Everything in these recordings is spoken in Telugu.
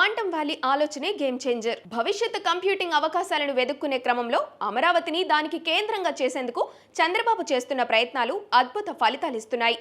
క్వాంటం వ్యాలీ ఆలోచనే గేమ్ చేంజర్. భవిష్యత్తు కంప్యూటింగ్ అవకాశాలను వెదుక్కునే క్రమంలో అమరావతిని దానికి కేంద్రంగా చేసేందుకు చంద్రబాబు చేస్తున్న ప్రయత్నాలు అద్భుత ఫలితాలిస్తున్నాయి.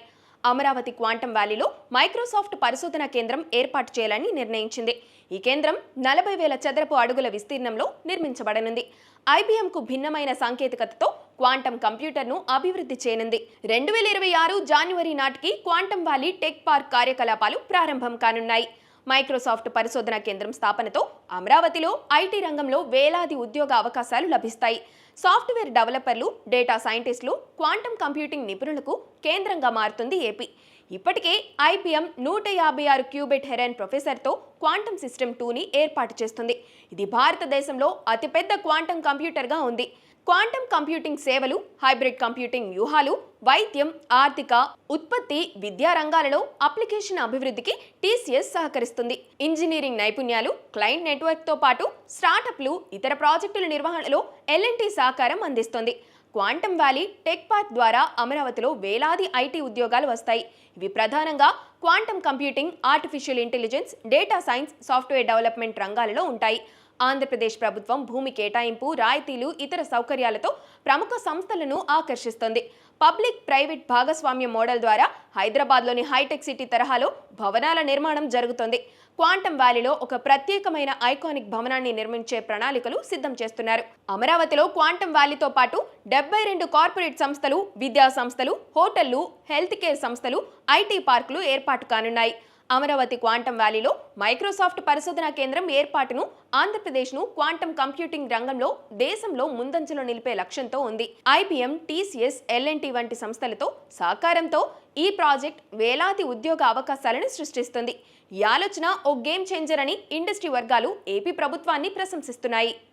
అమరావతి క్వాంటం వ్యాలీలో మైక్రోసాఫ్ట్ పరిశోధనా కేంద్రం ఏర్పాటు చేయాలని నిర్ణయించింది. ఈ కేంద్రం 40,000 చదరపు అడుగుల విస్తీర్ణంలో నిర్మించబడనుంది. ఐబీఎంకు భిన్నమైన సాంకేతికతతో క్వాంటం కంప్యూటర్ను అభివృద్ధి చేయనుంది. 2026 జాన్యువరి నాటికి క్వాంటం వ్యాలీ టెక్ పార్క్ కార్యకలాపాలు ప్రారంభం కానున్నాయి. మైక్రోసాఫ్ట్ పరిశోధనా కేంద్రం స్థాపనతో అమరావతిలో ఐటీ రంగంలో వేలాది ఉద్యోగ అవకాశాలు లభిస్తాయి. సాఫ్ట్వేర్ డెవలపర్లు, డేటా సైంటిస్టులు, క్వాంటం కంప్యూటింగ్ నిపుణులకు కేంద్రంగా మారుతుంది ఏపీ. ఇప్పటికే ఐబీఎం 156 క్యూబిట్ హెరాన్ ప్రొఫెసర్తో క్వాంటం సిస్టమ్ 2ని ఏర్పాటు చేస్తుంది. ఇది భారతదేశంలో అతిపెద్ద క్వాంటం కంప్యూటర్గా ఉంది. క్వాంటం కంప్యూటింగ్ సేవలు, హైబ్రిడ్ కంప్యూటింగ్ వ్యూహాలు, వైద్యం, ఆర్థిక, ఉత్పత్తి, విద్యా రంగాలలో అప్లికేషన్ అభివృద్ధికి టీసీఎస్ సహకరిస్తుంది. ఇంజనీరింగ్ నైపుణ్యాలు, క్లయింట్ నెట్వర్క్తో పాటు స్టార్టప్లు, ఇతర ప్రాజెక్టుల నిర్వహణలో ఎల్ఎన్టీ సహకారం అందిస్తుంది. క్వాంటం వ్యాలీ టెక్ పార్క్ ద్వారా అమరావతిలో వేలాది ఐటీ ఉద్యోగాలు వస్తాయి. ఇవి ప్రధానంగా quantum computing, artificial intelligence, data science, software development రంగాలలో ఉంటాయి. ఆంధ్రప్రదేశ్ ప్రభుత్వం భూమి కేటాయింపు, రాయితీలు, ఇతర సౌకర్యాలతో ప్రముఖ సంస్థలను ఆకర్షిస్తుంది. పబ్లిక్ ప్రైవేట్ భాగస్వామ్య మోడల్ ద్వారా హైదరాబాద్లోని హైటెక్ సిటీ తరహాలో భవనాల నిర్మాణం జరుగుతోంది. క్వాంటం వ్యాలీలో ఒక ప్రత్యేకమైన ఐకానిక్ భవనాన్ని నిర్మించే ప్రణాళికలు సిద్ధం చేస్తున్నారు. అమరావతిలో క్వాంటం వ్యాలీతో పాటు 72 కార్పొరేట్ సంస్థలు, విద్యా సంస్థలు, హోటళ్లు, హెల్త్ కేర్ సంస్థలు, ఐటీ పార్కులు ఏర్పాటు కానున్నాయి. అమరావతి క్వాంటం వ్యాలీలో మైక్రోసాఫ్ట్ పరిశోధనా కేంద్రం ఏర్పాటును ఆంధ్రప్రదేశ్ను క్వాంటం కంప్యూటింగ్ రంగంలో దేశంలో ముందంజలో నిలిపే లక్ష్యంతో ఉంది. ఐబీఎం, టీసీఎస్, ఎల్ఎన్టీ వంటి సంస్థలతో సహకారంతో ఈ ప్రాజెక్ట్ వేలాది ఉద్యోగ అవకాశాలను సృష్టిస్తుంది. ఈ ఆలోచన ఓ గేమ్ చేంజర్ అని ఇండస్ట్రీ వర్గాలు ఏపీ ప్రభుత్వాన్ని ప్రశంసిస్తున్నాయి.